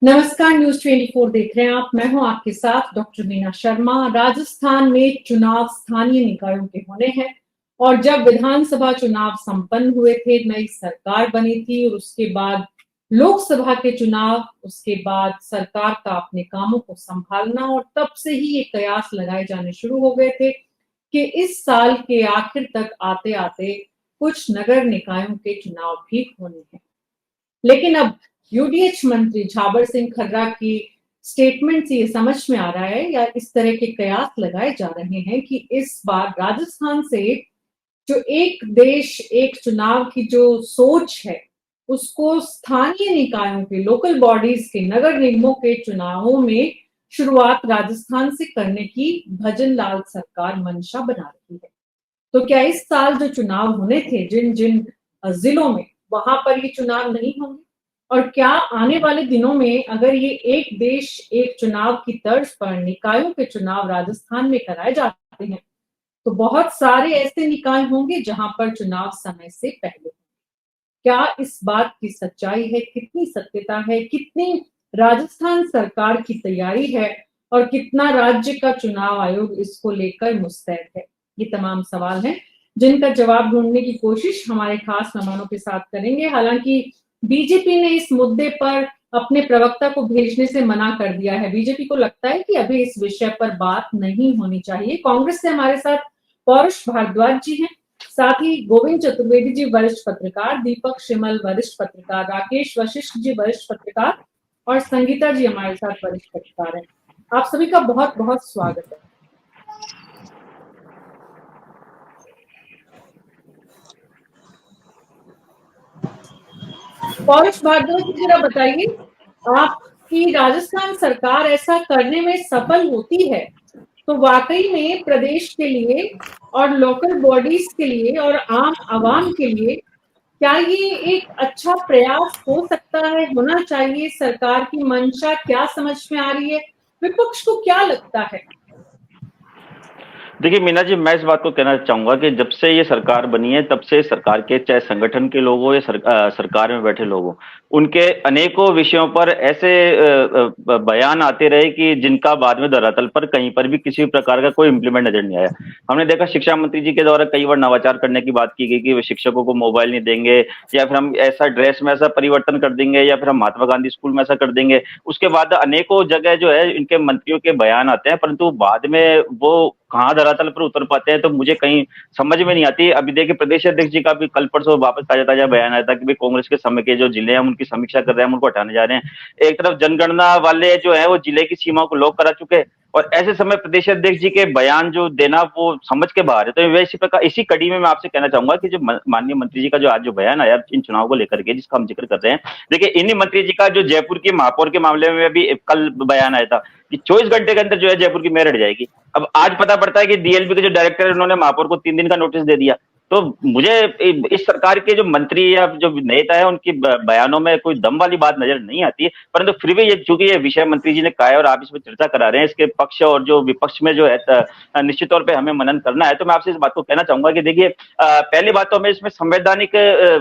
नमस्कार, न्यूज 24 देख रहे हैं आप। मैं हूं आपके साथ डॉक्टर मीना शर्मा। राजस्थान में चुनाव स्थानीय निकायों के होने हैं और जब विधानसभा चुनाव संपन्न हुए थे, नई सरकार बनी थी और उसके बाद लोकसभा के चुनाव, उसके बाद सरकार का अपने कामों को संभालना और तब से ही ये कयास लगाए जाने शुरू हो गए थे कि इस साल के आखिर तक आते आते कुछ नगर निकायों के चुनाव भी होने हैं। लेकिन अब यूडीएच मंत्री झाबर सिंह खर्रा की स्टेटमेंट से ये समझ में आ रहा है या इस तरह के कयास लगाए जा रहे हैं कि इस बार राजस्थान से जो एक देश एक चुनाव की जो सोच है, उसको स्थानीय निकायों के, लोकल बॉडीज के, नगर निगमों के चुनावों में शुरुआत राजस्थान से करने की भजन लाल सरकार मंशा बना रही है। तो क्या इस साल जो चुनाव होने थे जिन जिन जिलों में, वहां पर ये चुनाव नहीं होंगे? और क्या आने वाले दिनों में अगर ये एक देश एक चुनाव की तर्ज पर निकायों के चुनाव राजस्थान में कराए जाते हैं, तो बहुत सारे ऐसे निकाय होंगे जहां पर चुनाव समय से पहले। क्या इस बात की सच्चाई है? कितनी सत्यता है? कितनी राजस्थान सरकार की तैयारी है और कितना राज्य का चुनाव आयोग इसको लेकर मुस्तैद है? ये तमाम सवाल हैं जिनका जवाब ढूंढने की कोशिश हमारे खास मेहमानों के साथ करेंगे। हालांकि बीजेपी ने इस मुद्दे पर अपने प्रवक्ता को भेजने से मना कर दिया है। बीजेपी को लगता है कि अभी इस विषय पर बात नहीं होनी चाहिए। कांग्रेस से हमारे साथ पौरुष भारद्वाज जी हैं, साथ ही गोविंद चतुर्वेदी जी वरिष्ठ पत्रकार, दीपक शिमल वरिष्ठ पत्रकार, राकेश वशिष्ठ जी वरिष्ठ पत्रकार और संगीता जी हमारे साथ वरिष्ठ पत्रकार हैं। आप सभी का बहुत बहुत स्वागत है। पौरुष भारद्वाज जी, जरा बताइए, आपकी राजस्थान सरकार ऐसा करने में सफल होती है तो वाकई में प्रदेश के लिए और लोकल बॉडीज के लिए और आम आवाम के लिए क्या ये एक अच्छा प्रयास हो सकता है, होना चाहिए? सरकार की मंशा क्या समझ में आ रही है? विपक्ष को क्या लगता है? देखिए मीना जी, मैं इस बात को कहना चाहूंगा कि जब से ये सरकार बनी है तब से सरकार के, चाहे संगठन के लोग हो या सरकार में बैठे लोग हो, उनके अनेकों विषयों पर ऐसे बयान आते रहे कि जिनका बाद में धरातल पर कहीं पर भी किसी भी प्रकार का कोई इम्प्लीमेंट नजर नहीं आया। हमने देखा शिक्षा मंत्री जी के द्वारा कई बार नवाचार करने की बात की गई कि वे शिक्षकों को मोबाइल नहीं देंगे, या फिर हम ऐसा ड्रेस में ऐसा परिवर्तन कर देंगे, या फिर हम महात्मा गांधी स्कूल में ऐसा कर देंगे। उसके बाद अनेकों जगह जो है इनके मंत्रियों के बयान आते हैं, परंतु बाद में वो कहाँ धरातल पर उतर पाते हैं तो मुझे कहीं समझ में नहीं आती। अभी देखिए प्रदेश अध्यक्ष जी का भी कल परसों वापस ताजा ताजा बयान आया था कि भाई कांग्रेस के समय के जो जिले हैं उनकी समीक्षा कर रहे हैं, हम उनको हटाने जा रहे हैं। एक तरफ जनगणना वाले जो है वो जिले की सीमाओं को लॉक करा चुके हैं, और ऐसे समय प्रदेश अध्यक्ष जी के बयान जो देना वो समझ के बाहर है। तो वह इसी प्रकार, इसी कड़ी में मैं आपसे कहना चाहूंगा कि जो माननीय मंत्री जी का जो आज जो बयान आया इन चुनाव को लेकर के, जिसका हम जिक्र कर रहे हैं, देखिए इन्हीं मंत्री जी का जो जयपुर की महापौर के मामले में भी कल बयान आया था कि 24 घंटे के अंदर जो है जयपुर की मेयर हट जाएगी। अब आज पता पड़ता है कि डीएलपी के जो डायरेक्टर है उन्होंने महापौर को 3 दिन का नोटिस दे दिया। तो मुझे इस सरकार के जो मंत्री या जो नेता है उनकी बयानों में कोई दम वाली बात नजर नहीं आती है। परंतु फिर भी ये, चूंकि ये विषय मंत्री जी ने कहा है और आप इसमें चर्चा करा रहे हैं, इसके पक्ष और जो विपक्ष में जो है निश्चित तौर पर हमें मनन करना है। तो मैं आपसे इस बात को कहना चाहूंगा कि देखिए पहली बात तो हमें इसमें संवैधानिक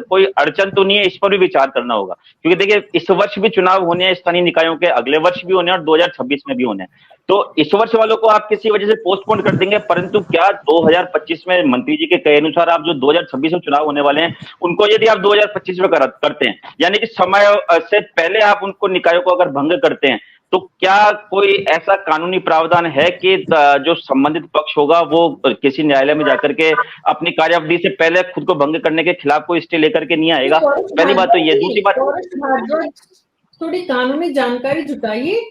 कोई अड़चन तो नहीं है, इस पर भी विचार करना होगा। क्योंकि देखिए इस वर्ष भी चुनाव होने हैं स्थानीय निकायों के, अगले वर्ष भी होने हैं और 2026 में भी होने हैं। तो इस वर्ष वालों को आप किसी वजह से पोस्टपोन कर देंगे, परंतु क्या 2025 में मंत्री जी के कहे अनुसार आप जो 2026 में चुनाव होने वाले हैं उनको यदि आप 2025 में करते हैं, यानी कि समय से पहले आप उनको निकायों को अगर भंग करते हैं, तो क्या कोई ऐसा कानूनी प्रावधान है कि जो संबंधित पक्ष होगा वो किसी न्यायालय में जाकर के अपनी कार्यावधि से पहले खुद को भंग करने के खिलाफ कोई स्टे लेकर के नहीं आएगा? पहली बात तो ये। दूसरी बात, थोड़ी कानूनी जानकारी जुटाइए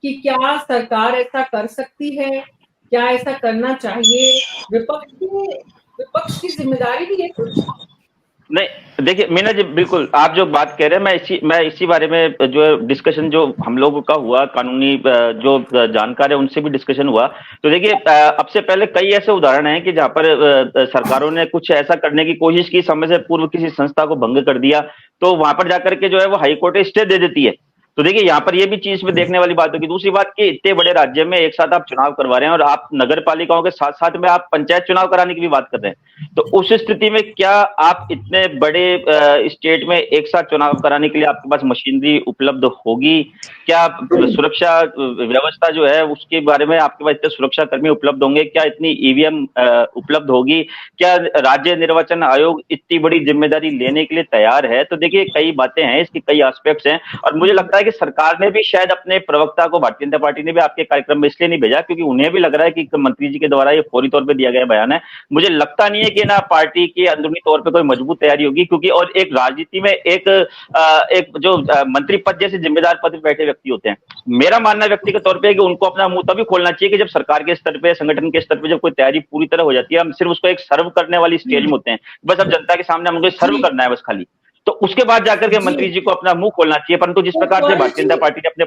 कि क्या सरकार ऐसा कर सकती है, क्या ऐसा करना चाहिए? विपक्ष की जिम्मेदारी भी है कुछ। नहीं देखिए मीना जी, बिल्कुल आप जो बात कह रहे हैं, मैं इसी बारे में जो डिस्कशन जो हम लोगों का हुआ, कानूनी जो जानकार है उनसे भी डिस्कशन हुआ। तो देखिए अब से पहले कई ऐसे उदाहरण हैं कि जहां पर सरकारों ने कुछ ऐसा करने की कोशिश की, समय से पूर्व किसी संस्था को भंग कर दिया, तो वहां पर जाकर के जो है वो हाईकोर्ट स्टे दे देती है। तो देखिए यहाँ पर ये भी चीज में देखने वाली बात होगी। दूसरी बात कि इतने बड़े राज्य में एक साथ आप चुनाव करवा रहे हैं और आप नगर पालिकाओं के साथ साथ में आप पंचायत चुनाव कराने की भी बात कर रहे हैं, तो उस स्थिति में क्या आप इतने बड़े स्टेट में एक साथ चुनाव कराने के लिए आपके पास मशीनरी उपलब्ध होगी? क्या सुरक्षा व्यवस्था जो है उसके बारे में आपके पास इतने सुरक्षा कर्मी उपलब्ध होंगे? क्या इतनी ईवीएम उपलब्ध होगी? क्या राज्य निर्वाचन आयोग इतनी बड़ी जिम्मेदारी लेने के लिए तैयार है? तो देखिए कई बातें हैं, इसकी कई एस्पेक्ट्स हैं, और मुझे लगता है कि सरकार ने भी शायद अपने प्रवक्ता को, भारतीय जनता पार्टी ने भी आपके कार्यक्रम में इसलिए नहीं भेजा क्योंकि उन्हें भी लग रहा है कि मंत्री जी के द्वारा ये फौरी तौर पर दिया गया बयान है। मुझे लगता नहीं है कि ना पार्टी की अंदरूनी तौर पर कोई मजबूत तैयारी होगी, क्योंकि और एक राजनीति में एक जो मंत्री पद जैसे जिम्मेदार पद पर बैठे व्यक्ति होते हैं, मेरा मानना व्यक्तिगत तौर पर कि उनको अपना मुंह तभी खोलना चाहिए कि जब सरकार के स्तर पे, संगठन के स्तर पे जब कोई तैयारी पूरी तरह हो जाती है। हम सिर्फ उसको एक सर्व करने वाली स्टेज में होते हैं, बस अब जनता के सामने हमको सर्व जी करना है बस खाली। तो उसके बाद जाकर के जी। मंत्री जी को अपना मुंह खोलना चाहिए। परंतु जिस तो प्रकार से भारतीय जनता पार्टी ने अपने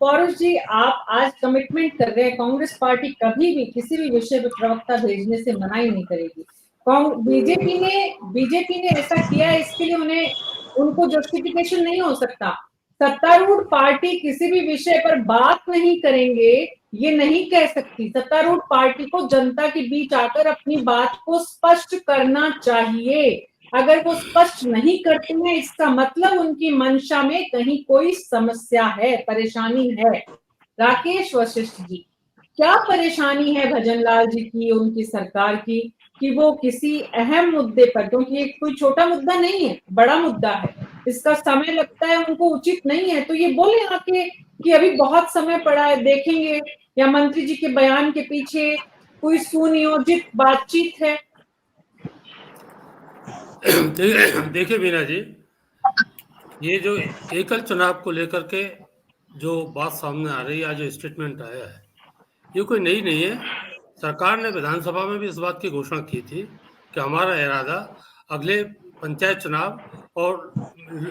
पौरुष जी, आप आज कमिटमेंट कर रहे हैं, कांग्रेस पार्टी कभी भी किसी भी विषय पे प्रवक्ता भेजने से मना ही नहीं करेगी। बीजेपी ने ऐसा किया है, इसके लिए उनको जस्टिफिकेशन नहीं हो सकता। सत्तारूढ़ पार्टी किसी भी विषय पर बात नहीं करेंगे, ये नहीं कह सकती। सत्तारूढ़ पार्टी को जनता के बीच आकर अपनी बात को स्पष्ट करना चाहिए। अगर वो स्पष्ट नहीं करते हैं, इसका मतलब उनकी मंशा में कहीं कोई समस्या है, परेशानी है। राकेश वशिष्ठ जी, क्या परेशानी है भजन लाल जी की, उनकी सरकार की, कि वो किसी अहम मुद्दे पर, क्योंकि ये कोई छोटा मुद्दा नहीं है, बड़ा मुद्दा है, इसका समय लगता है, उनको उचित नहीं है, तो ये बोले आके कि अभी बहुत समय पड़ा है, देखेंगे, या मंत्री जी के बयान के पीछे कोई सुनियोजित बातचीत है? देखिए बीना जी, ये जो एकल चुनाव को लेकर के जो बात सामने आ रही है, आज जो स्टेटमेंट आया है, ये कोई नई नहीं है। सरकार ने विधानसभा में भी इस बात की घोषणा की थी कि हमारा इरादा अगले पंचायत चुनाव और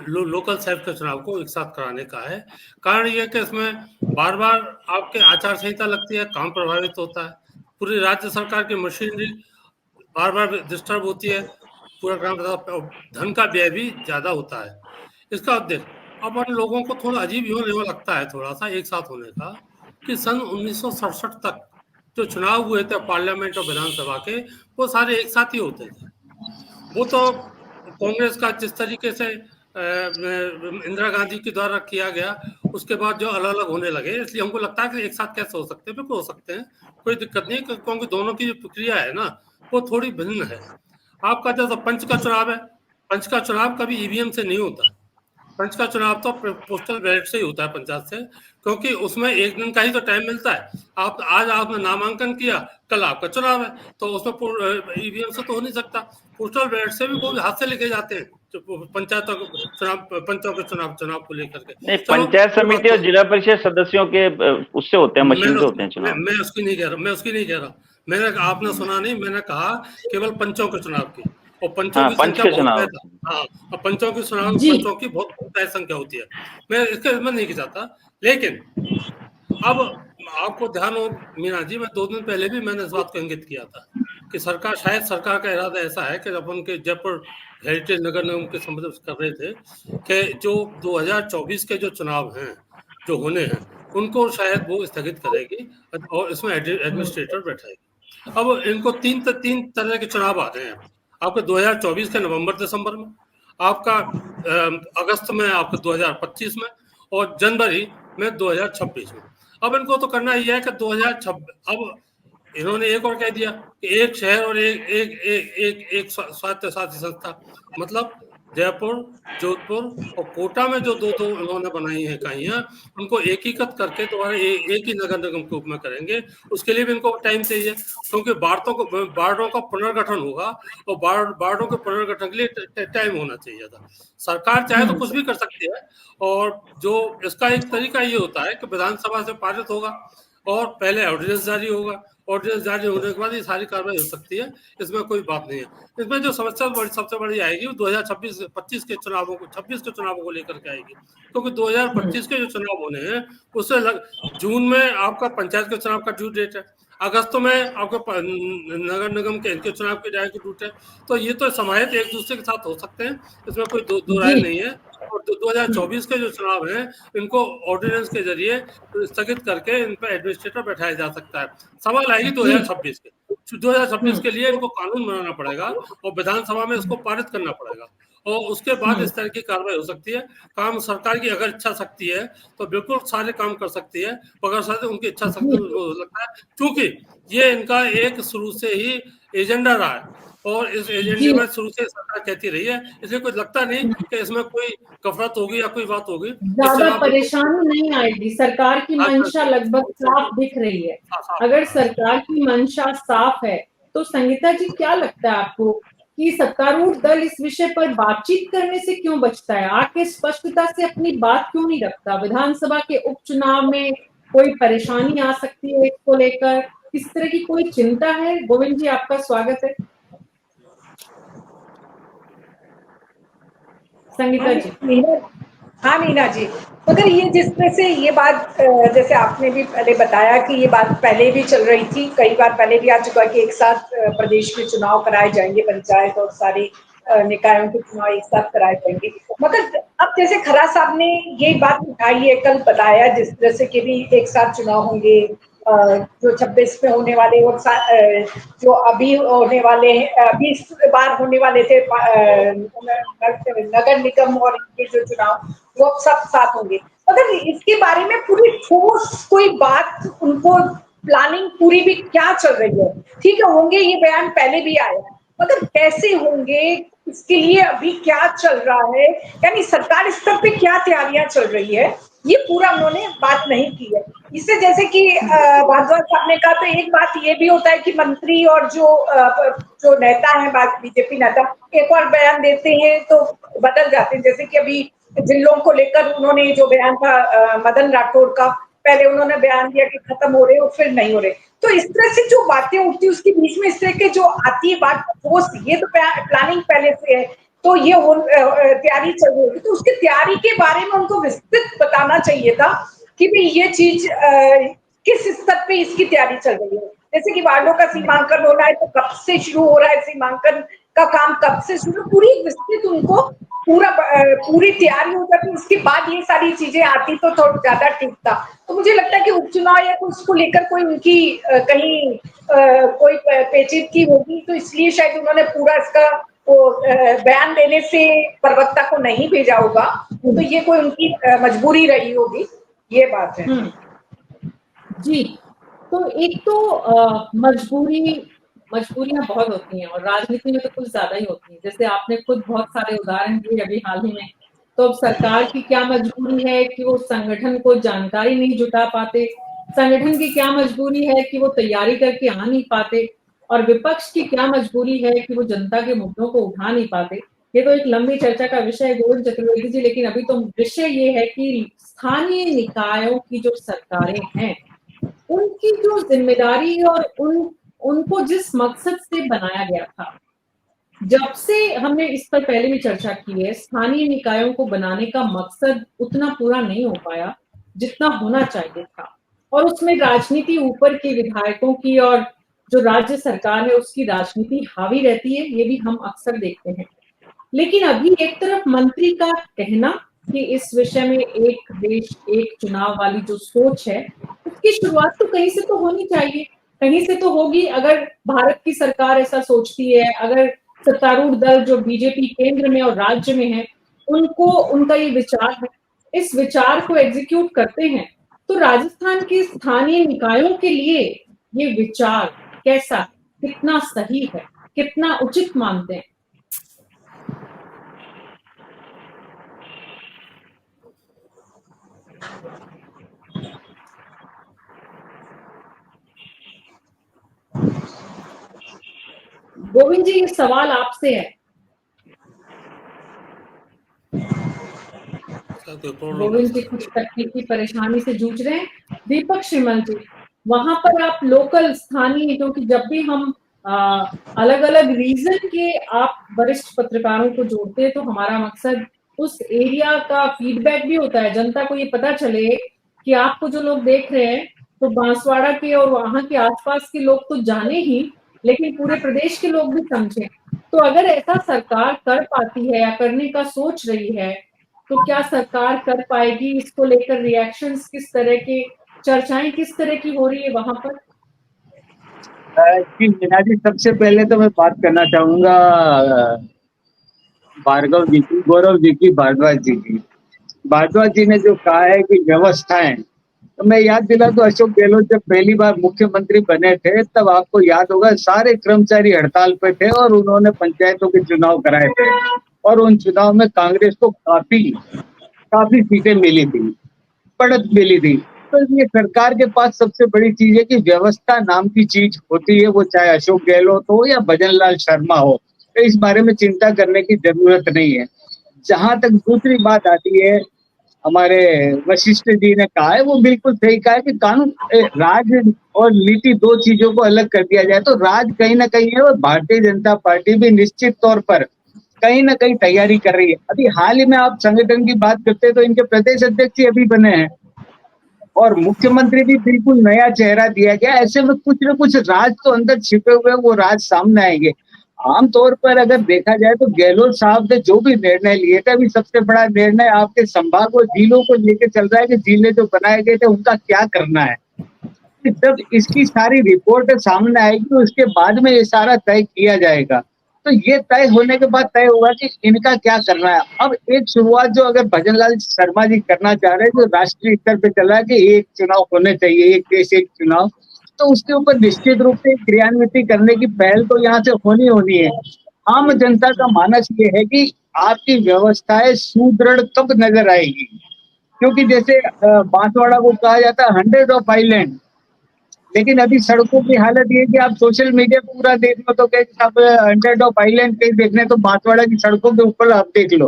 लोकल सेल्फ के चुनाव को एक साथ कराने का है। कारण ये कि इसमें बार बार आपके आचार संहिता लगती है, काम प्रभावित होता है, पूरी राज्य सरकार की मशीनरी बार बार डिस्टर्ब होती है, पूरा काम, धन का व्यय भी ज्यादा होता है। इसका उद्देश्य अब उन लोगों को थोड़ा अजीब ही होने लगता है, थोड़ा सा एक साथ होने का, कि सन 1967 तक जो चुनाव हुए थे पार्लियामेंट और विधानसभा के, वो सारे एक साथ ही होते थे। वो तो कांग्रेस का जिस तरीके से इंदिरा गांधी के द्वारा किया गया, उसके बाद जो अलग अलग होने लगे, इसलिए हमको लगता है कि एक साथ कैसे हो सकते हैं, बिल्कुल हो सकते हैं, कोई दिक्कत नहीं, क्योंकि दोनों की जो प्रक्रिया है ना, वो थोड़ी भिन्न है। आपका जैसा पंच का चुनाव है, पंच का चुनाव कभी ईवीएम से नहीं होता। पंच का चुनाव तो पोस्टल बैलेट से ही होता है, पंचायत से, क्योंकि उसमें एक दिन का ही तो टाइम मिलता है। आप आज आपने नामांकन किया, कल आपका चुनाव है, तो उसमें ईवीएम से तो हो नहीं सकता। पोस्टल बैलेट से भी बहुत हाथ से लेके जाते हैं पंचायतों को चुनाव, पंचों के चुनाव को लेकर के। नहीं, पंचायत समिति और जिला परिषद सदस्यों के उससे होते हैं, मशीन से होते हैं चुनाव। मैं उसकी नहीं कह रहा, मैंने आपने सुना नहीं, मैंने कहा केवल पंचों के चुनाव की, और पंचों हाँ, की पंच संख्या के बहुत चुनाव। है। हाँ, और पंचों की चुनाव, जी पंचों की बहुत तय संख्या होती है, मैं इसके इसमें नहीं चाहता। लेकिन अब आपको ध्यान हो मीना जी, मैं 2 दिन पहले भी मैंने इस बात को इंगित किया था कि शायद सरकार का इरादा ऐसा है कि अपन के जयपुर हेरिटेज नगर निगम के संबंध कर रहे थे कि जो 2024 के जो चुनाव हैं, जो होने हैं, उनको शायद वो स्थगित करेगी और इसमें एडमिनिस्ट्रेटर बैठाएगी। अब इनको तीन तरह के चुनाव आ रहे हैं आपके 2024 के नवंबर दिसंबर में, आपका अगस्त में, आपका 2025 में, और जनवरी में 2026 में। अब इनको तो करना ही है कि 2026, अब इन्होंने एक और कह दिया कि एक शहर और एक स्वायत्त शासी संस्था, मतलब जयपुर, जोधपुर और कोटा में जो दो इन्होंने बनाई है इकाइयां, उनको एकीकृत करके दोबारा एक ही नगर निगम के रूप में करेंगे। उसके लिए भी इनको टाइम चाहिए, क्योंकि वार्डों का पुनर्गठन होगा, और वार्डों के पुनर्गठन के लिए टाइम होना चाहिए था। सरकार चाहे तो कुछ भी कर सकती है, और जो इसका एक तरीका ये होता है कि विधानसभा से पारित होगा और पहले ऑर्डिनेंस जारी होगा, ऑर्डिनेंस जारी होने के बाद ये सारी कार्रवाई हो सकती है, इसमें कोई बात नहीं है। इसमें जो समस्या सबसे बड़ी आएगी वो 2026-25 के चुनावों को, 26 के चुनावों को लेकर के आएगी, क्योंकि 2025 के जो चुनाव होने हैं उससे जून में आपका पंचायत के चुनाव का ड्यू डेट है, अगस्त में आपके नगर निगम के इनके चुनाव के ड्यू डेट है, तो ये तो समाहित एक दूसरे के साथ हो सकते हैं, इसमें कोई दो राय जी नहीं है। और 2024 के जो चुनाव हैं इनको ऑर्डिनेंस के जरिए स्थगित करके इन पर एडमिनिस्ट्रेटर बैठाया जा सकता है। सवाल आएगी 2026 के। 2026 के लिए इनको कानून बनाना पड़ेगा और विधानसभा में इसको पारित करना पड़ेगा और उसके बाद इस तरह की कार्रवाई हो सकती है। काम सरकार की अगर इच्छा शक्ति है तो बिल्कुल सारे काम कर सकती है, मगर साथ उनकी इच्छा शक्ति हो लगता है क्योंकि ये इनका एक शुरू से ही एजेंडा रहा है और इस एजेंडे में शुरू से सरकार कहती रही है, इसलिए कुछ लगता नहीं कि इसमें कोई गफलत होगी या कोई बात होगी। ज्यादा परेशानी नहीं आएगी। सरकार की मंशा लगभग साफ दिख रही है। अगर सरकार की मंशा साफ है तो संगीता जी क्या लगता है आपको कि सत्तारूढ़ दल इस विषय पर बातचीत करने से क्यों बचता है? आके स्पष्टता से अपनी बात क्यों नहीं रखता? विधानसभा के उपचुनाव में कोई परेशानी आ सकती है इसको लेकर, किस तरह की कोई चिंता है? गोविंद जी आपका स्वागत है। संगीता जी। हाँ मीना जी, मगर ये जिस तरह से ये बात जैसे आपने भी पहले बताया कि ये बात पहले भी चल रही थी, कई बार पहले भी आ चुका है कि एक साथ प्रदेश में चुनाव कराए जाएंगे, पंचायत और सारे निकायों के चुनाव एक साथ कराए जाएंगे। मगर अब जैसे खरा साहब ने ये बात उठाई है, कल बताया जिस तरह से कि भी एक साथ चुनाव होंगे, जो 26 में होने वाले और जो अभी होने वाले हैं, अभी इस बार होने वाले थे नगर निगम और इनके जो चुनाव वो सब साथ होंगे। मगर इसके बारे में पूरी ठोस कोई बात उनको प्लानिंग पूरी भी क्या चल रही है? ठीक है होंगे, ये बयान पहले भी आया, मगर कैसे होंगे इसके लिए अभी क्या चल रहा है, यानी सरकार स्तर पे क्या तैयारियां चल रही है, ये पूरा उन्होंने बात नहीं की है। इससे जैसे कि भारद्वाज साहब ने कहा, तो एक बात ये भी होता है कि मंत्री और जो नेता है बीजेपी नेता एक और बयान देते हैं तो बदल जाते हैं। जैसे कि अभी जिलों को लेकर उन्होंने जो बयान था मदन राठौड़ का, पहले उन्होंने बयान दिया कि खत्म हो रहे और फिर नहीं हो रहे। तो इस तरह से जो बातें उठती है उसके बीच में इस तरह के जो आती है बात ठोस, ये तो प्लानिंग पहले से है, तो ये तैयारी चल रही है, तो उसकी तैयारी के बारे में उनको विस्तृत बताना चाहिए था कि भाई ये चीज किस स्तर पे इसकी तैयारी चल रही है। जैसे कि वार्डों का सीमांकन हो रहा है तो कब से शुरू हो रहा है, सीमांकन का काम कब से शुरू, पूरी विस्तृत उनको पूरी तैयारी हो जाती, उसके बाद ये सारी चीजें आती तो थोड़ा ज्यादा ठीक था। तो मुझे लगता है कि उपचुनाव या उसको लेकर कोई उनकी कहीं कोई पेचीदगी होगी, तो इसलिए शायद उन्होंने पूरा इसका बयान देने से प्रवक्ता को नहीं भेजा होगा, तो ये कोई उनकी मजबूरी रही होगी, ये बात है। जी, तो एक तो मजबूरियां बहुत होती हैं और राजनीति में तो कुछ ज्यादा ही होती है। जैसे आपने खुद बहुत सारे उदाहरण दिए अभी हाल ही में, तो अब सरकार की क्या मजबूरी है कि वो संगठन को जानकारी नहीं जुटा पाते, संगठन की क्या मजबूरी है कि वो तैयारी करके आ नहीं पाते, और विपक्ष की क्या मजबूरी है कि वो जनता के मुद्दों को उठा नहीं पाते। ये तो एक लंबी चर्चा का विषय है गोविंद चतुर्वेदी जी, लेकिन अभी तो विषय ये है कि स्थानीय निकायों की जो सरकारें हैं उनकी जो जिम्मेदारी और उनको जिस मकसद से बनाया गया था, जब से हमने इस पर पहले भी चर्चा की है, स्थानीय निकायों को बनाने का मकसद उतना पूरा नहीं हो पाया जितना होना चाहिए था, और उसमें राजनीति ऊपर के विधायकों की और जो राज्य सरकार है उसकी राजनीति हावी रहती है, ये भी हम अक्सर देखते हैं। लेकिन अभी एक तरफ मंत्री का कहना कि इस विषय में एक देश एक चुनाव वाली जो सोच है उसकी शुरुआत तो कहीं से तो होनी चाहिए, कहीं से तो होगी। अगर भारत की सरकार ऐसा सोचती है, अगर सत्तारूढ़ दल जो बीजेपी केंद्र में और राज्य में है उनका ये विचार है, इस विचार को एग्जीक्यूट करते हैं, तो राजस्थान के स्थानीय निकायों के लिए ये विचार कैसा, कितना सही है, कितना उचित मानते हैं? गोविंद जी, ये सवाल आपसे है। गोविंद जी कुछ तकनीकी परेशानी से जूझ रहे हैं। दीपक श्रीमल जी, वहां पर आप लोकल स्थानीय, क्योंकि जब भी हम अलग अलग रीजन के आप वरिष्ठ पत्रकारों को जोड़ते हैं तो हमारा मकसद उस एरिया का फीडबैक भी होता है, जनता को ये पता चले कि आपको जो लोग देख रहे हैं तो बांसवाड़ा के और वहां के आसपास के लोग तो जाने ही, लेकिन पूरे प्रदेश के लोग भी समझें। तो अगर ऐसा सरकार कर पाती है या करने का सोच रही है तो क्या सरकार कर पाएगी? इसको लेकर रिएक्शंस किस तरह के, चर्चाएं किस तरह की हो रही है वहां पर? जी मीना जी, सबसे पहले तो मैं बात करना चाहूंगा भार्गव जी की, गौरव जी की, भारद्वाज जी की। भारद्वाज जी ने जो कहा है कि व्यवस्थाएं, तो मैं याद दिला तो अशोक गहलोत जब पहली बार मुख्यमंत्री बने थे तब आपको याद होगा सारे कर्मचारी हड़ताल पे थे और उन्होंने पंचायतों के चुनाव कराए थे और उन चुनाव में कांग्रेस को काफी काफी सीटें मिली थी, बढ़त मिली थी। तो ये सरकार के पास सबसे बड़ी चीज है कि व्यवस्था नाम की चीज होती है, वो चाहे अशोक गहलोत हो या भजन लाल शर्मा हो, तो इस बारे में चिंता करने की जरूरत नहीं है। जहां तक दूसरी बात आती है, हमारे वशिष्ठ जी ने कहा है, वो बिल्कुल सही कहा है कि कानून राज और नीति दो चीजों को अलग कर दिया जाए तो राज कहीं ना कहीं है और भारतीय जनता पार्टी भी निश्चित तौर पर कहीं ना कहीं तैयारी कर रही है। अभी हाल ही में आप संगठन की बात करते हैं तो इनके प्रदेश अध्यक्ष ही अभी बने हैं और मुख्यमंत्री भी बिल्कुल नया चेहरा दिया गया। ऐसे में कुछ न कुछ राज तो अंदर छिपे हुए हैं, वो राज सामने आएंगे। आमतौर पर अगर देखा जाए तो गहलोत साहब ने जो भी निर्णय लिए थे, अभी सबसे बड़ा निर्णय आपके संभाग और जिलों को लेकर चल रहा है कि जिले जो बनाए गए थे उनका क्या करना है। जब इसकी सारी रिपोर्ट सामने आएगी उसके बाद में ये सारा तय किया जाएगा। तो ये तय होने के बाद तय होगा कि इनका क्या करना है। अब एक शुरुआत जो अगर भजन लाल शर्मा जी करना चाह रहे हैं, जो राष्ट्रीय स्तर पे चला है कि एक चुनाव होने चाहिए, एक देश एक चुनाव, तो उसके ऊपर निश्चित रूप से क्रियान्वित करने की पहल तो यहाँ से होनी है। आम जनता का मानस ये है कि आपकी व्यवस्थाएं सुदृढ़ कब नजर आएगी, क्योंकि जैसे बांसवाड़ा को कहा जाता है 100 ऑफ आइलैंड, लेकिन अभी सड़कों की हालत ये है कि आप सोशल मीडिया पूरा देख लो तो कहीं आप 100 ऑफ आइलैंड कहीं देखने तो बांसवाड़ा की सड़कों के ऊपर आप देख लो।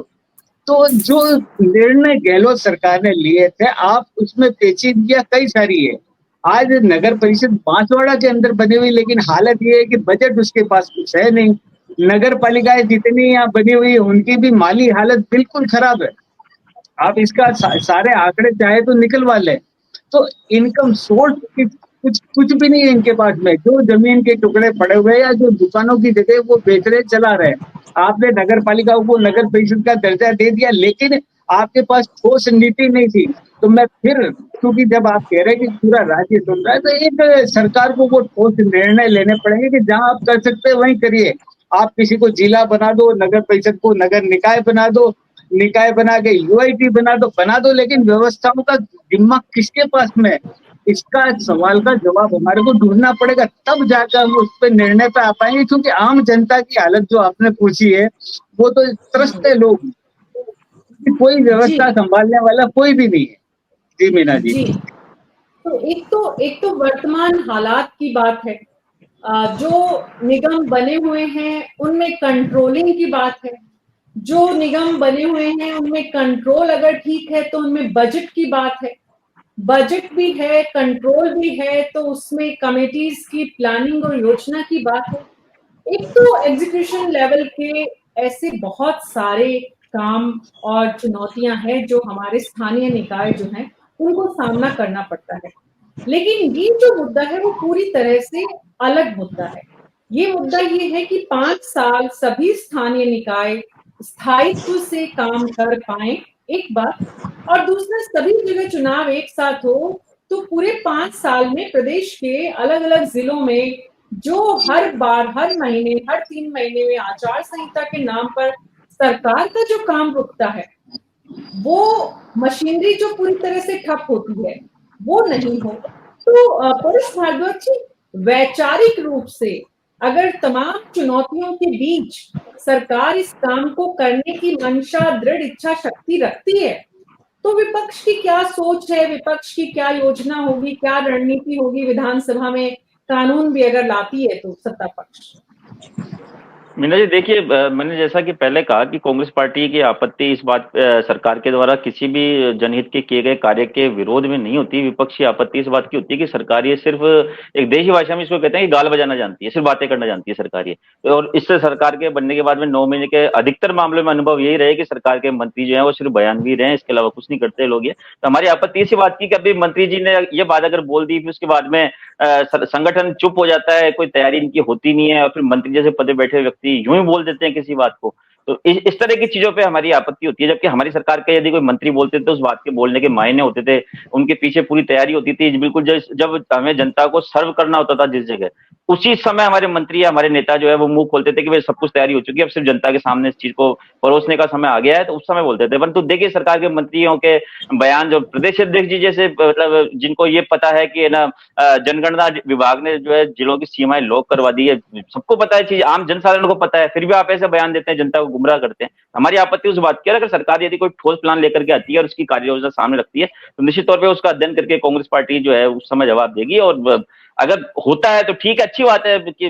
तो जो निर्णय गहलोत सरकार ने लिए थे, आप उसमें पेचीदगियां कई सारी है। आज नगर परिषद बांसवाड़ा के अंदर बनी हुई, लेकिन हालत ये है कि बजट उसके पास कुछ है नहीं। नगर पालिकाएं जितनी यहाँ बनी हुई है उनकी भी माली हालत बिल्कुल खराब है। आप इसका सारे आंकड़े चाहे तो निकलवा लें, तो इनकम सोर्स कुछ कुछ भी नहीं है इनके पास में। जो जमीन के टुकड़े पड़े हुए हैं या जो दुकानों की जगह वो बेच रहे चला रहे। आपने नगर पालिकाओं को नगर परिषद का दर्जा दे दिया, लेकिन आपके पास ठोस नीति नहीं थी। तो मैं फिर, क्योंकि जब आप कह रहे हैं कि पूरा राज्य सुन रहा है, तो एक सरकार को वो ठोस निर्णय लेने पड़ेंगे कि जहां आप कर सकते हैं वहीं करिए। आप किसी को जिला बना दो, नगर परिषद को नगर निकाय बना दो, निकाय बना के यूआईटी बना दो, लेकिन व्यवस्थाओं का जिम्मा किसके पास में है? इसका सवाल का जवाब हमारे को ढूंढना पड़ेगा, तब जाकर हम उस पर निर्णय पे आ पाएंगे। क्योंकि आम जनता की हालत जो आपने पूछी है, वो तो त्रस्त है लोग, कोई जी व्यवस्था संभालने वाला कोई भी नहीं है। जी मीना जी। जी, तो एक तो वर्तमान हालात की बात है। जो निगम बने हुए हैं उनमें कंट्रोलिंग की बात है। जो निगम बने हुए हैं उनमें कंट्रोल अगर ठीक है तो उनमें बजट की बात है। बजट भी है, कंट्रोल भी है, तो उसमें कमेटीज की प्लानिंग और योजना की बात है। एक तो एग्जीक्यूशन लेवल के ऐसे बहुत सारे काम और चुनौतियां हैं जो हमारे स्थानीय निकाय जो हैं उनको सामना करना पड़ता है। लेकिन ये जो मुद्दा है वो पूरी तरह से अलग मुद्दा है। ये मुद्दा ये है कि 5 साल सभी स्थानीय निकाय स्थायित्व से काम कर पाए, एक बात, और दूसरा सभी जगह चुनाव एक साथ हो, तो पूरे 5 साल में प्रदेश के अलग अलग जिलों में जो हर बार हर महीने हर 3 महीने में आचार संहिता के नाम पर सरकार का जो काम रुकता है, वो मशीनरी जो पूरी तरह से ठप होती है वो नहीं हो। तो परेश भारद्वाज जी, वैचारिक रूप से अगर तमाम चुनौतियों के बीच सरकार इस काम को करने की मंशा, दृढ़ इच्छा शक्ति रखती है, तो विपक्ष की क्या सोच है, विपक्ष की क्या योजना होगी, क्या रणनीति होगी विधानसभा में कानून भी अगर लाती है तो सत्ता पक्ष? मीना जी देखिए, मैंने जैसा कि पहले कहा कि कांग्रेस पार्टी की आपत्ति इस बात सरकार के द्वारा किसी भी जनहित के किए गए कार्य के विरोध में नहीं होती। विपक्ष की आपत्ति इस बात की होती है कि सरकार ये सिर्फ एक देशी भाषा में इसको कहते हैं कि गाल बजाना जानती है, सिर्फ बातें करना जानती है सरकार ये। और इससे सरकार के बनने के बाद में 9 महीने के अधिकतर मामलों में अनुभव यही रहे कि सरकार के मंत्री जो है वो सिर्फ बयान भी रहे, इसके अलावा कुछ नहीं करते लोग। ये तो हमारी आपत्ति इसी बात की कि अभी मंत्री जी ने ये बात अगर बोल दी फिर उसके बाद में संगठन चुप हो जाता है, कोई तैयारी इनकी होती नहीं है और फिर मंत्री जैसे पदे बैठे व्यक्ति यूं ही बोल देते हैं किसी बात को, तो इस तरह की चीजों पे हमारी आपत्ति होती है, जबकि हमारी सरकार के यदि कोई मंत्री बोलते थे उस बात के बोलने के मायने होते थे, उनके पीछे पूरी तैयारी होती थी। बिल्कुल जब हमें जनता को सर्व करना होता था जिस जगह, उसी समय हमारे मंत्री या हमारे नेता जो है वो मुंह खोलते थे कि भाई सब कुछ तैयारी हो चुकी है, अब सिर्फ जनता के सामने इस चीज को परोसने का समय आ गया है, तो उस समय बोलते थे। परंतु देखिए सरकार के मंत्रियों के बयान, जो प्रदेश अध्यक्ष जी जैसे मतलब जिनको ये पता है कि ना जनगणना विभाग ने जो है जिलों की सीमाएं लॉक करवा दी है, सबको पता है चीज, आम जनसाधारण को पता है, फिर भी आप ऐसे बयान देते हैं, जनता को गुमराह करते हैं। हमारी आपत्ति उस बात की है, अगर सरकार यदि कोई ठोस प्लान लेकर के आती है और उसकी कार्य योजना सामने रखती है तो निश्चित तौर पर उसका अध्ययन करके कांग्रेस पार्टी जो है उस समय जवाब देगी। और अगर होता है तो ठीक है, अच्छी बात है कि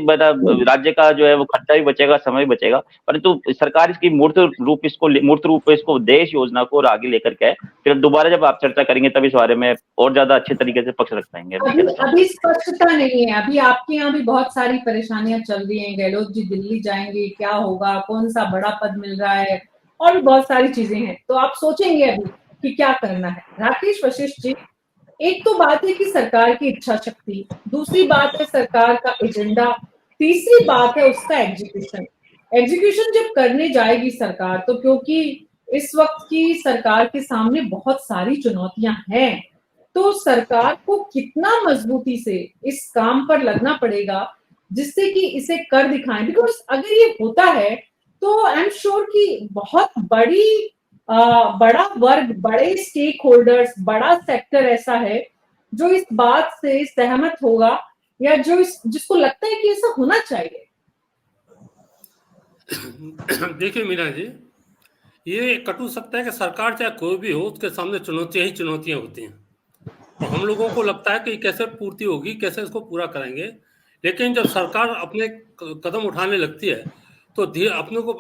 राज्य का जो है वो खर्चा भी बचेगा, समय भी बचेगा, परंतु सरकार इसकी मूर्त रूप में इसको देश योजना को और आगे लेकर के फिर दोबारा जब आप चर्चा करेंगे तब इस बारे में और ज्यादा अच्छे तरीके से पक्ष रख पाएंगे। अभी स्पष्टता नहीं है। अभी आपके यहाँ भी बहुत सारी परेशानियां चल रही हैं, गहलोत जी दिल्ली जाएंगे, क्या होगा, कौन सा बड़ा पद मिल रहा है, और भी बहुत सारी चीजें हैं, तो आप सोचेंगे अभी कि क्या करना है। राकेश वशिष्ठ जी, एक तो बात है कि सरकार की इच्छा शक्ति, दूसरी बात है सरकार का एजेंडा, तीसरी बात है उसका एग्जीक्यूशन जब करने जाएगी सरकार, तो क्योंकि इस वक्त की सरकार के सामने बहुत सारी चुनौतियां हैं, तो सरकार को कितना मजबूती से इस काम पर लगना पड़ेगा जिससे कि इसे कर दिखाएं। बिकॉज अगर ये होता है तो आई एम श्योर कि बहुत बड़ा वर्ग, बड़े स्टेक होल्डर्स, बड़ा सेक्टर ऐसा है जो इस बात से सहमत होगा या जिसको लगता है कि ऐसा होना चाहिए। देखिए मीना जी, ये कटु सत्य है कि सरकार चाहे कोई भी हो उसके सामने चुनौतियां ही चुनौतियां होती हैं, और हम लोगों को लगता है कि कैसे पूर्ति होगी, कैसे इसको पूरा करेंगे। लेकिन जब सरकार अपने कदम उठाने लगती है तो अपने को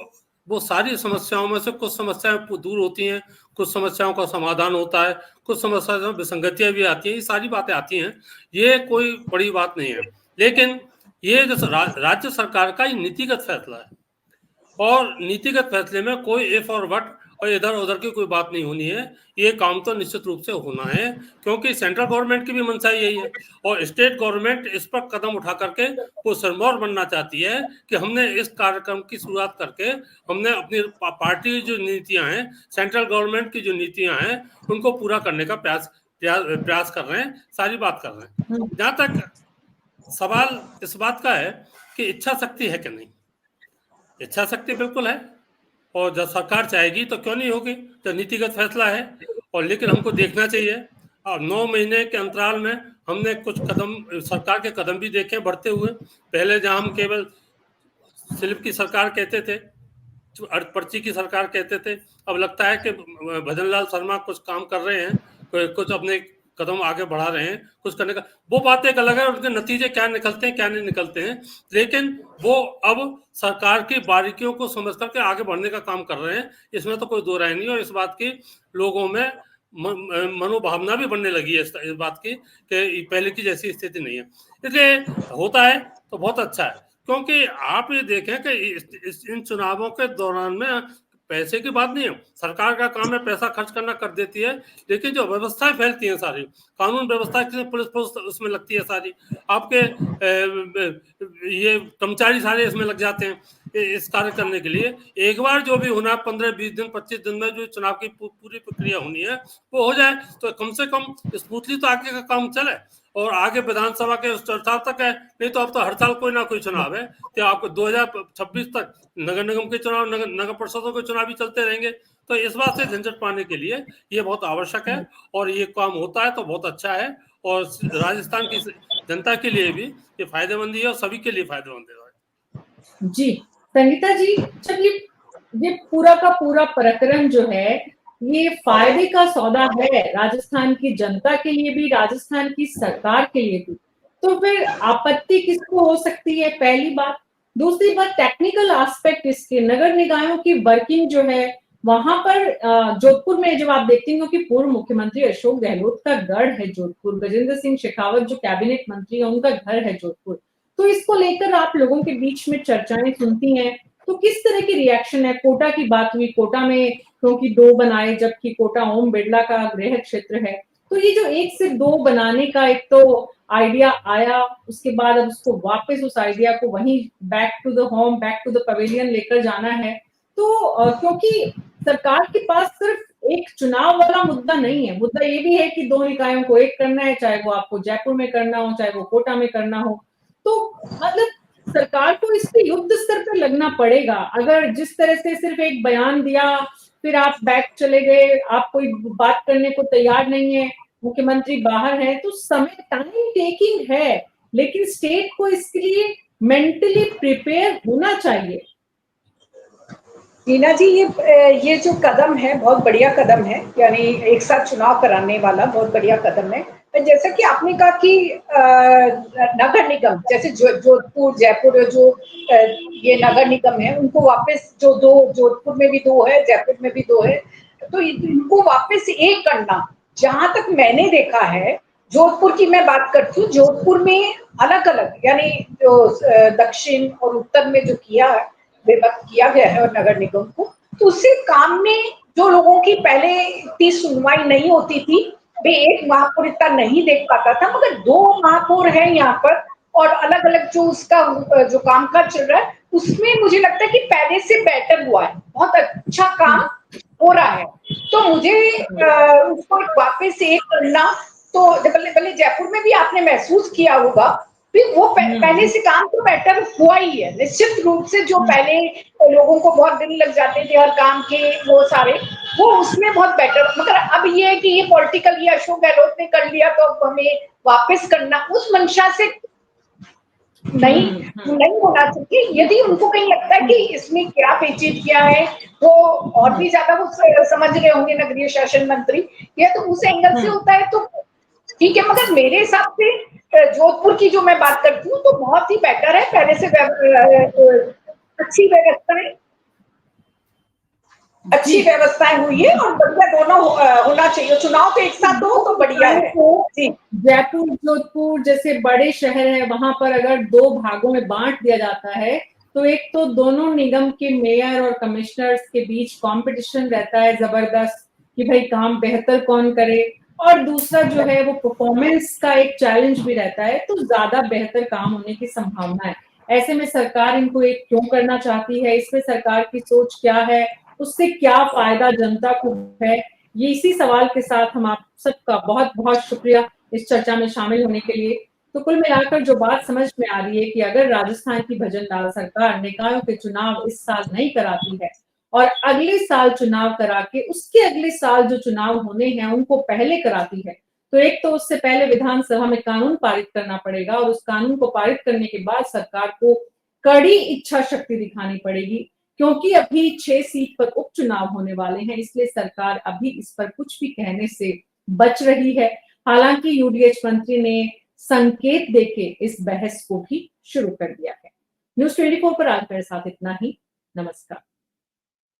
वो सारी समस्याओं में से कुछ समस्याएं दूर होती हैं, कुछ समस्याओं का समाधान होता है, कुछ समस्याओं में विसंगतियां भी आती हैं, ये सारी बातें आती हैं, ये कोई बड़ी बात नहीं है। लेकिन ये जो राज्य सरकार का नीतिगत फैसला है, और नीतिगत फैसले में कोई इफ और वट और इधर उधर की कोई बात नहीं होनी है। ये काम तो निश्चित रूप से होना है, क्योंकि सेंट्रल गवर्नमेंट की भी मंशा यही है, और स्टेट गवर्नमेंट इस पर कदम उठा करके वो सिरमौर बनना चाहती है कि हमने इस कार्यक्रम की शुरुआत करके हमने अपनी पार्टी की जो नीतियां हैं, सेंट्रल गवर्नमेंट की जो नीतियां हैं, उनको पूरा करने का प्रयास कर रहे हैं, सारी बात कर रहे हैं। जहां तक सवाल इस बात का है कि इच्छा शक्ति है कि नहीं, इच्छा शक्ति बिल्कुल है, और जब सरकार चाहेगी तो क्यों नहीं होगी, तो नीतिगत फैसला है। और लेकिन हमको देखना चाहिए, और 9 महीने के अंतराल में हमने कुछ कदम, सरकार के कदम भी देखे बढ़ते हुए। पहले जहां हम केवल स्लिप की सरकार कहते थे, पर्ची की सरकार कहते थे, अब लगता है कि भजन लाल शर्मा कुछ काम कर रहे हैं, कुछ अपने कदम आगे बढ़ा रहे हैं, कुछ करने का, वो बात एक अलग है, उनके नतीजे क्या निकलते हैं क्या नहीं निकलते हैं, लेकिन वो अब सरकार की बारीकियों को समझ करके आगे बढ़ने का काम कर रहे हैं, इसमें तो कोई दो राय नहीं। और इस बात की लोगों में मनोभावना भी बनने लगी है इस बात की कि पहले की जैसी स्थिति नहीं है। इसलिए होता है तो बहुत अच्छा है, क्योंकि आप ये देखें कि इन चुनावों के दौरान में पैसे की बात नहीं है, सरकार का काम है पैसा खर्च करना, कर देती है, लेकिन जो व्यवस्थाएं फैलती हैं सारी, कानून व्यवस्था, पुलिस उसमें लगती है सारी, आपके ये कर्मचारी सारे इसमें लग जाते हैं इस कार्य करने के लिए। एक बार जो भी होना 15-20 दिन 25 दिन में जो चुनाव की पूरी प्रक्रिया होनी है वो हो जाए, तो कम से कम स्मूथली तो आगे का काम चले, और आगे विधानसभा के उस चर्चा तक है। नहीं तो अब तो हर साल कोई ना कोई चुनाव है, तो आपको 2026 तक नगर निगम के चुनाव, नगर परिषदों के चुनाव भी चलते रहेंगे। तो इस बात से झंझट पाने के लिए ये बहुत आवश्यक है, और ये काम होता है तो बहुत अच्छा है, और राजस्थान की जनता के लिए भी ये फायदेमंद है और सभी के लिए फायदेमंद है। जी संगीता जी, जब ये पूरा का पूरा प्रकरण जो है ये फायदे का सौदा है राजस्थान की जनता के लिए भी, राजस्थान की सरकार के लिए भी, तो फिर आपत्ति किसको हो सकती है, पहली बात। दूसरी बात, टेक्निकल एस्पेक्ट इसके, नगर निकायों की वर्किंग जो है वहां पर जोधपुर में जब आप देखते हो कि पूर्व मुख्यमंत्री अशोक गहलोत का गढ़ है जोधपुर, गजेंद्र सिंह शेखावत जो कैबिनेट मंत्री है उनका घर है जोधपुर, तो इसको लेकर आप लोगों के बीच में चर्चाएं सुनती हैं, तो किस तरह की रिएक्शन है। कोटा की बात हुई, कोटा में क्योंकि 2 बनाए, जबकि कोटा ओम बिरला का गृह क्षेत्र है, तो ये जो 1 से 2 बनाने का एक तो आइडिया आया, उसके बाद अब उसको वापस उस आइडिया को वहीं back to the home, back to the pavilion लेकर जाना है, तो क्योंकि सरकार के पास सिर्फ एक चुनाव वाला मुद्दा नहीं है, मुद्दा ये भी है कि 2 निकायों को एक करना है, चाहे वो आपको जयपुर में करना हो, चाहे वो कोटा में करना हो। तो मतलब सरकार को इस पे युद्ध स्तर पर लगना पड़ेगा। अगर जिस तरह से सिर्फ एक बयान दिया, फिर आप बैक चले गए, आप कोई बात करने को तैयार नहीं है, मुख्यमंत्री बाहर है, तो समय टाइम टेकिंग है, लेकिन स्टेट को इसके लिए मेंटली प्रिपेयर होना चाहिए। रीना जी, ये जो कदम है बहुत बढ़िया कदम है, यानी एक साथ चुनाव कराने वाला बहुत बढ़िया कदम है। जैसा कि आपने कहा कि नगर निगम जैसे जोधपुर जयपुर जो ये नगर निगम है उनको वापस जो 2 जोधपुर में भी 2 है, जयपुर में भी 2 है, तो इनको वापस एक करना, जहां तक मैंने देखा है, जोधपुर की मैं बात करती हूँ, जोधपुर में अलग अलग यानी जो दक्षिण और उत्तर में जो विभक्त किया गया है और नगर निगम को, तो उससे काम में जो लोगों की पहले इतनी सुनवाई नहीं होती थी, वे एक महापौर इतना नहीं देख पाता था, मगर 2 महापौर है यहाँ पर और अलग अलग जो उसका जो कामकाज चल रहा है उसमें मुझे लगता है कि पहले से बेटर हुआ है, बहुत अच्छा काम हो रहा है। तो मुझे उसको वापस एक करना, तो भले जयपुर में भी आपने महसूस किया होगा, फिर वो पहले से काम तो बेटर हुआ ही है निश्चित रूप से। जो पहले लोगों को बहुत दिन लग जाते थे हर काम के वो सारे, वो उसमें बहुत बेटर, मगर अब ये है कि ये पॉलिटिकल ये अशोक गहलोत ने कर लिया तो अब हमें वापस करना, उस मंशा से नहीं होना चाहिए। यदि उनको कहीं लगता है कि इसमें क्या पेचीदगियां है, वो और भी ज्यादा वो समझ रहे होंगे नगरीय शासन मंत्री, या तो उस एंगल से होता है तो ठीक है, मगर मेरे हिसाब से जोधपुर की जो मैं बात करती हूँ तो बहुत ही बेटर है, पहले से अच्छी व्यवस्थाएं हुई है और बढ़िया दोनों होना चाहिए। चुनाव तो एक साथ हो तो बढ़िया है। जयपुर जोधपुर जैसे बड़े शहर है, वहां पर अगर 2 भागों में बांट दिया जाता है तो एक तो दोनों निगम के मेयर और कमिश्नर्स के बीच कंपटीशन रहता है जबरदस्त कि भाई काम बेहतर कौन करे, और दूसरा जो है वो परफॉर्मेंस का एक चैलेंज भी रहता है, तो ज्यादा बेहतर काम होने की संभावना है। ऐसे में सरकार इनको एक क्यों करना चाहती है, इसमें सरकार की सोच क्या है, उससे क्या फायदा जनता को है, ये इसी सवाल के साथ हम आप सबका बहुत बहुत शुक्रिया इस चर्चा में शामिल होने के लिए। तो कुल मिलाकर जो बात समझ में आ रही है कि अगर राजस्थान की भजनलाल सरकार निकायों के चुनाव इस साल नहीं कराती है और अगले साल चुनाव करा के उसके अगले साल जो चुनाव होने हैं उनको पहले कराती है, तो एक तो उससे पहले विधानसभा में कानून पारित करना पड़ेगा और उस कानून को पारित करने के बाद सरकार को कड़ी इच्छा शक्ति दिखानी पड़ेगी, क्योंकि अभी 6 सीट पर उपचुनाव होने वाले हैं, इसलिए सरकार अभी इस पर कुछ भी कहने से बच रही है। हालांकि यूडीएच मंत्री ने संकेत देके इस बहस को भी शुरू कर दिया है। न्यूज़ 24 पर आज मेरे साथ इतना ही। नमस्कार।